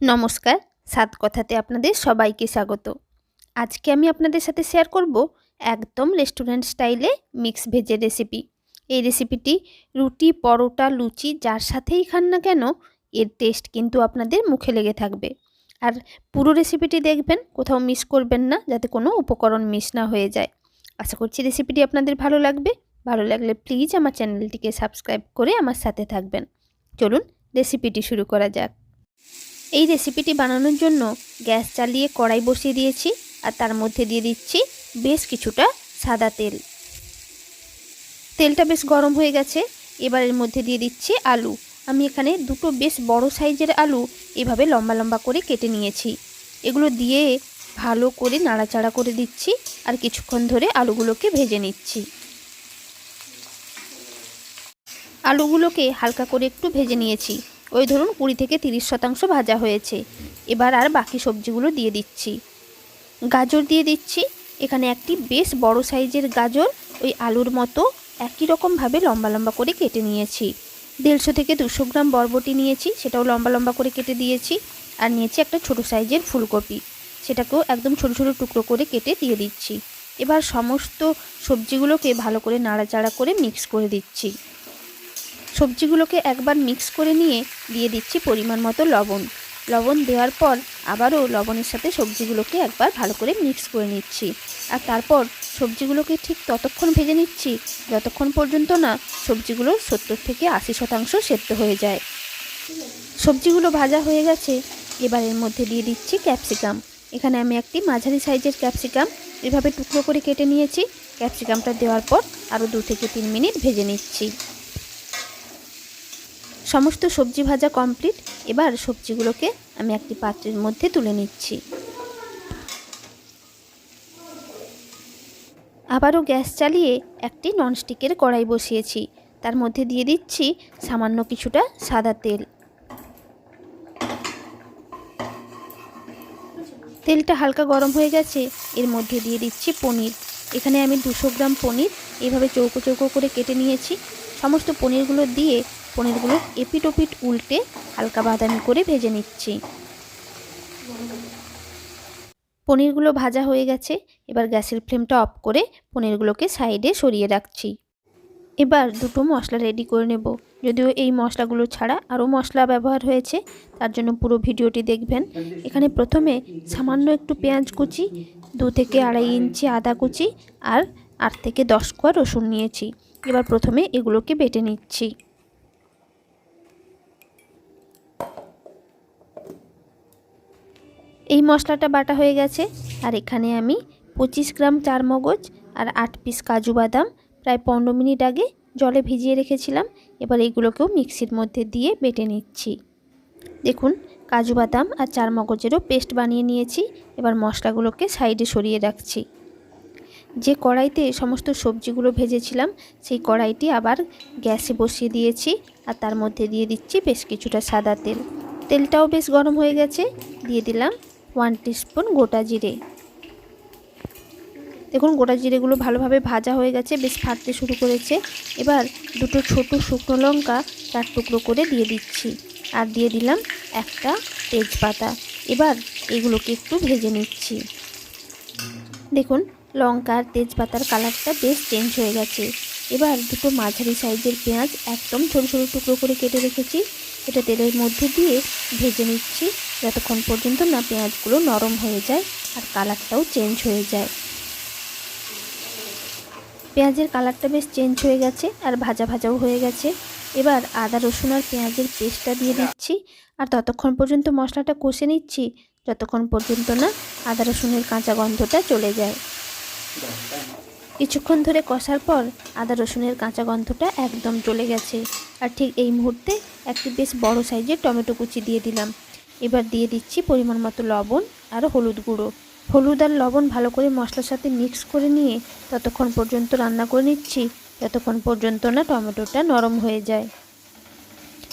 নমস্কার, স্বাদ কথাতে আপনাদের সবাইকে স্বাগত। আজকে আমি আপনাদের সাথে শেয়ার করব একদম রেস্টুরেন্ট স্টাইলে মিক্স ভেজের রেসিপি। এই রেসিপিটি রুটি, পরোটা, লুচি যার সাথেই খান না কেন এর টেস্ট কিন্তু আপনাদের মুখে লেগে থাকবে। আর পুরো রেসিপিটি দেখবেন, কোথাও মিস করবেন না, যাতে কোনো উপকরণ মিস না হয়ে যায়। আশা করছি রেসিপিটি আপনাদের ভালো লাগবে। ভালো লাগলে প্লিজ আমার চ্যানেলটিকে সাবস্ক্রাইব করে আমার সাথে থাকবেন। চলুন রেসিপিটি শুরু করা যাক। এই রেসিপিটি বানানোর জন্য গ্যাস চালিয়ে কড়াই বসিয়ে দিয়েছি আর তার মধ্যে দিয়ে দিচ্ছি বেশ কিছুটা সাদা তেল। তেলটা বেশ গরম হয়ে গেছে। এবার এর মধ্যে দিয়ে দিচ্ছি আলু। আমি এখানে দুটো বেশ বড় সাইজের আলু এভাবে লম্বা লম্বা করে কেটে নিয়েছি। এগুলো দিয়ে ভালো করে নাড়াচাড়া করে দিচ্ছি আর কিছুক্ষণ ধরে আলুগুলোকে ভেজে নিচ্ছি। আলুগুলোকে হালকা করে একটু ভেজে নিয়েছি, ওই ধরুন 20 থেকে 30% ভাজা হয়েছে। এবার আর বাকি সবজিগুলো দিয়ে দিচ্ছি। গাজর দিয়ে দিচ্ছি। এখানে একটি বেশ বড় সাইজের গাজর ওই আলুর মতো একই রকমভাবে লম্বা লম্বা করে কেটে নিয়েছি। 150 থেকে 200 গ্রাম বরবটি নিয়েছি, সেটাও লম্বা লম্বা করে কেটে দিয়েছি। আর নিয়েছি একটা ছোট সাইজের ফুলকপি, সেটাকেও একদম ছোট ছোট টুকরো করে কেটে দিয়ে দিচ্ছি। এবার সমস্ত সবজিগুলোকে ভালো করে নাড়াচাড়া করে মিক্স করে দিচ্ছি। সবজিগুলোকে একবার মিক্স করে নিয়ে দিয়ে দিচ্ছি পরিমাণ মতো লবণ। লবণ দেওয়ার পর আবারও লবণের সাথে সবজিগুলোকে একবার ভালো করে মিক্স করে নিচ্ছি। আর তারপর সবজিগুলোকে ঠিক ততক্ষণ ভেজে নিচ্ছি যতক্ষণ পর্যন্ত না সবজিগুলো 70 থেকে 80% সেদ্ধ হয়ে যায়। সবজিগুলো ভাজা হয়ে গেছে। এবার এর মধ্যে দিয়ে দিচ্ছি ক্যাপসিকাম। এখানে আমি একটি মাঝারি সাইজের ক্যাপসিকাম এভাবে টুকরো করে কেটে নিয়েছি। ক্যাপসিকামটা দেওয়ার পর আরও 2 থেকে 3 মিনিট ভেজে নিচ্ছি। সমস্ত সবজি ভাজা কমপ্লিট। এবার সবজিগুলোকে আমি একটি পাত্রের মধ্যে তুলে নিচ্ছি। আবারও গ্যাস চালিয়ে একটি ননস্টিকের কড়াই বসিয়েছি, তার মধ্যে দিয়ে দিচ্ছি সামান্য কিছুটা সাদা তেল। তেলটা হালকা গরম হয়ে গেছে। এর মধ্যে দিয়ে দিচ্ছি পনির। এখানে আমি 200 গ্রাম পনির এভাবে চৌকো চৌকো করে কেটে নিয়েছি। সমস্ত পনিরগুলো দিয়ে পনিরগুলো এপিট ওপিট উল্টে হালকা বাদামি করে ভেজে নিচ্ছি। পনিরগুলো ভাজা হয়ে গেছে। এবার গ্যাসের ফ্লেমটা অফ করে পনিরগুলোকে সাইডে সরিয়ে রাখছি। এবার দুটো মশলা রেডি করে নেব। যদিও এই মশলাগুলো ছাড়া আরও মশলা ব্যবহার হয়েছে, তার জন্য পুরো ভিডিওটি দেখবেন। এখানে প্রথমে সামান্য একটু পেঁয়াজ কুচি, 2 থেকে 2.5 ইঞ্চি আদা কুচি আর 8 থেকে 10 কোয়া রসুন নিয়েছি। এবার প্রথমে এগুলোকে বেটে নিচ্ছি। এই মশলাটা বাটা হয়ে গেছে। আর এখানে আমি 25 গ্রাম চারমগজ আর 8 পিস কাজু বাদাম প্রায় 15 মিনিট আগে জলে ভিজিয়ে রেখেছিলাম। এবার এইগুলোকেও মিক্সির মধ্যে দিয়ে বেটে নিচ্ছি। দেখুন, কাজু বাদাম আর চারমগজেরও পেস্ট বানিয়ে নিয়েছি। এবার মশলাগুলোকে সাইডে সরিয়ে রাখছি। যে কড়াইতে সমস্ত সবজিগুলো ভেজেছিলাম সেই কড়াইটি আবার গ্যাসে বসিয়ে দিয়েছি আর তার মধ্যে দিয়ে দিচ্ছি বেশ কিছুটা সাদা তেল। তেলটাও বেশ গরম হয়ে গেছে। দিয়ে দিলাম 1 টিস্পুন গোটা জিরে। দেখুন, গোটা জিরেগুলো ভালোভাবে ভাজা হয়ে গেছে, বেশ ফাটতে শুরু করেছে। এবার দুটো ছোট শুকনো লঙ্কা 4 টুকরো করে দিয়ে দিচ্ছি আর দিয়ে দিলাম একটা তেজপাতা। এবার এগুলোকে একটু ভেজে নিচ্ছি। দেখুন, লঙ্কা আর তেজপাতার কালারটা বেশ চেঞ্জ হয়ে গেছে। এবার দুটো মাঝারি সাইজের পেঁয়াজ একদম ছোট ছোট টুকরো করে কেটে রেখেছি, এটা তেলের মধ্যে দিয়ে ভেজে নিচ্ছি যতক্ষণ পর্যন্ত না পেঁয়াজগুলো নরম হয়ে যায় আর কালারটাও চেঞ্জ হয়ে যায়। পেঁয়াজের কালারটা বেশ চেঞ্জ হয়ে গেছে আর ভাজা ভাজাও হয়ে গেছে। এবার আদা রসুন আর পেঁয়াজের পেস্টটা দিয়ে দিচ্ছি আর ততক্ষণ পর্যন্ত মশলাটা কষে নিচ্ছি যতক্ষণ পর্যন্ত না আদা রসুনের কাঁচা গন্ধটা চলে যায়। কিছুক্ষণ ধরে কষার পর আদা রসুনের কাঁচা গন্ধটা একদম চলে গেছে। আর ঠিক এই মুহূর্তে একটি বেশ বড় সাইজের টমেটো কুচি দিয়ে দিলাম। এবার দিয়ে দিচ্ছি পরিমাণ মতো লবণ আর হলুদ গুঁড়ো। হলুদ আর লবণ ভালো করে মশলার সাথে মিক্স করে নিয়ে ততক্ষণ পর্যন্ত রান্না করে নিচ্ছি যতক্ষণ পর্যন্ত না টমেটোটা নরম হয়ে যায়।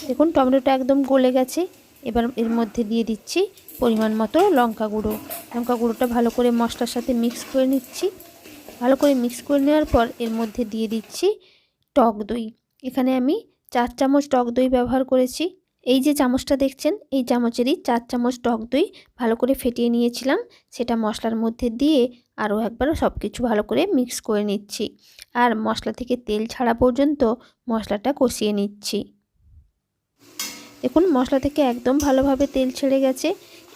দেখুন, টমেটোটা একদম গলে গেছে। এবার এর মধ্যে দিয়ে দিচ্ছি পরিমাণ মতো লঙ্কা গুঁড়ো। লঙ্কা গুঁড়োটা ভালো করে মশলার সাথে মিক্স করে নিচ্ছি। ভালো করে মিক্স করে নেওয়ার পর এর মধ্যে দিয়ে দিচ্ছি টক দই। এখানে আমি 4 চামচ টক দই ব্যবহার করেছি। এই যে চামচটা দেখছেন, এই চামচেরই 4 চামচ টক দই ভালো করে ফেটিয়ে নিয়েছিলাম, সেটা মশলার মধ্যে দিয়ে আরও একবার সব কিছু ভালো করে মিক্স করে নিচ্ছি। আর মশলা থেকে তেল ছাড়া পর্যন্ত মশলাটা কষিয়ে নিচ্ছি। দেখুন মশলা থেকে একদম ভালোভাবে তেল ছেড়ে গেছে।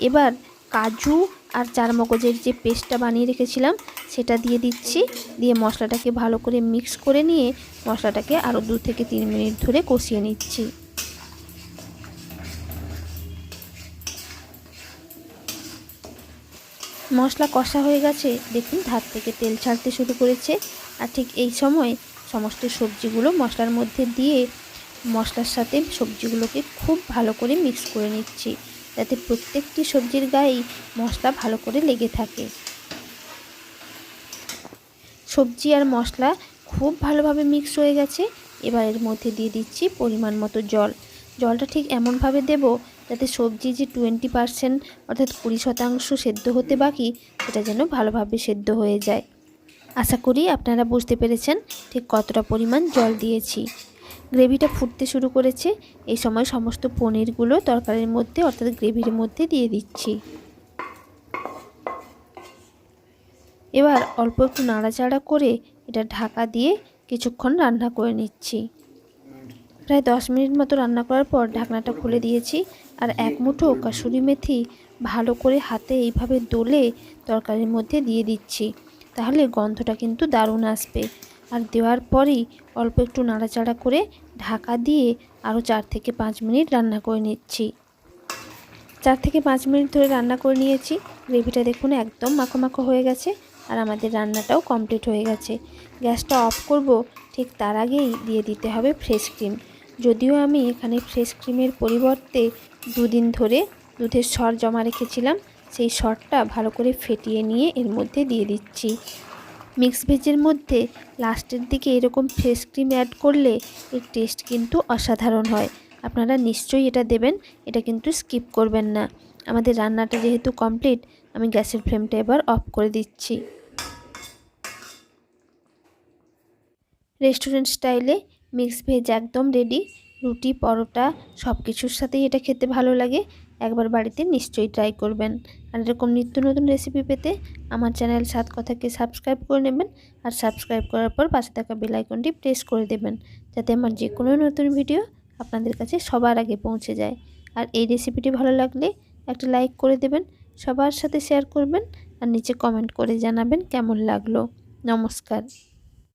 এবার কাজু আর চারমগজের যে পেস্টটা বানিয়ে রেখেছিলাম সেটা দিয়ে দিচ্ছি। দিয়ে মশলাটাকে ভালো করে মিক্স করে নিয়ে মশলাটাকে আরও 2 থেকে 3 মিনিট ধরে কষিয়ে নিচ্ছি। মশলা কষা হয়ে গেছে, দেখুন ধার থেকে তেল ছাড়তে শুরু করেছে। আর ঠিক এই সময় সমস্ত সবজিগুলো মশলার মধ্যে দিয়ে মশলার সাথে সবজিগুলোকে খুব ভালো করে মিক্স করে নিচ্ছি, যাতে প্রত্যেকটি সবজির গায়েই মশলা ভালো করে লেগে থাকে। সবজি আর মশলা খুব ভালোভাবে মিক্স হয়ে গেছে। এবার এর মধ্যে দিয়ে দিচ্ছি পরিমাণ মতো জল। জলটা ঠিক এমনভাবে দেব যাতে সবজি যে 20% অর্থাৎ 20% সেদ্ধ হতে বাকি, সেটা যেন ভালোভাবে সেদ্ধ হয়ে যায়। আশা করি আপনারা বুঝতে পেরেছেন ঠিক কতটা পরিমাণ জল দিয়েছি। গ্রেভিটা ফুটতে শুরু করেছে। এই সময় সমস্ত পনিরগুলো তরকারির মধ্যে অর্থাৎ গ্রেভির মধ্যে দিয়ে দিচ্ছি। এবার অল্প একটু নাড়াচাড়া করে এটা ঢাকা দিয়ে কিছুক্ষণ রান্না করে নিচ্ছি। প্রায় 10 মিনিট মতো রান্না করার পর ঢাকনাটা খুলে দিয়েছি। আর এক মুঠো কাসুরি মেথি ভালো করে হাতে এইভাবে দলে তরকারির মধ্যে দিয়ে দিচ্ছি, তাহলে গন্ধটা কিন্তু দারুণ আসবে। আর দেওয়ার পরই অল্প একটু নাড়াচাড়া করে ঢাকা দিয়ে আরও 4 থেকে 5 মিনিট রান্না করে নিচ্ছি। 4 থেকে 5 মিনিট ধরে রান্না করে নিয়েছি। গ্রেভিটা দেখুন একদম মাখো মাখো হয়ে গেছে আর আমাদের রান্নাটাও কমপ্লিট হয়ে গেছে। গ্যাসটা অফ করব, ঠিক তার আগেই দিয়ে দিতে হবে ফ্রেশ ক্রিম। যদিও আমি এখানে ফ্রেশ ক্রিমের পরিবর্তে 2 দিন ধরে দুধের সর জমা রেখেছিলাম, সেই সরটা ভালো করে ফেটিয়ে নিয়ে এর মধ্যে দিয়ে দিচ্ছি। মিক্স ভেজের মধ্যে লাস্টের দিকে এরকম ফ্রেশ ক্রিম অ্যাড করলে এর টেস্ট কিন্তু অসাধারণ হয়। আপনারা নিশ্চয়ই এটা দেবেন, এটা কিন্তু স্কিপ করবেন না। আমাদের রান্নাটা যেহেতু কমপ্লিট, আমি গ্যাসের ফ্লেমটা এবার অফ করে দিচ্ছি। রেস্টুরেন্ট স্টাইলে মিক্স ভেজ একদম রেডি। রুটি পরোটা সব কিছুর সাথেই এটা খেতে ভালো লাগে। একবার বাড়িতে নিশ্চয়ই ট্রাই করবেন। আর এরকম নিত্য নতুন রেসিপি পেতে আমার চ্যানেল সাত কথাকে সাবস্ক্রাইব করে নেবেন। আর সাবস্ক্রাইব করার পর পাশে থাকা বেল আইকনটি প্রেস করে দেবেন, যাতে আমার যে কোনো নতুন ভিডিও আপনাদের কাছে সবার আগে পৌঁছে যায়। আর এই রেসিপিটি ভালো লাগলে একটা লাইক করে দেবেন, সবার সাথে শেয়ার করবেন আর নিচে কমেন্ট করে জানাবেন কেমন লাগলো। নমস্কার।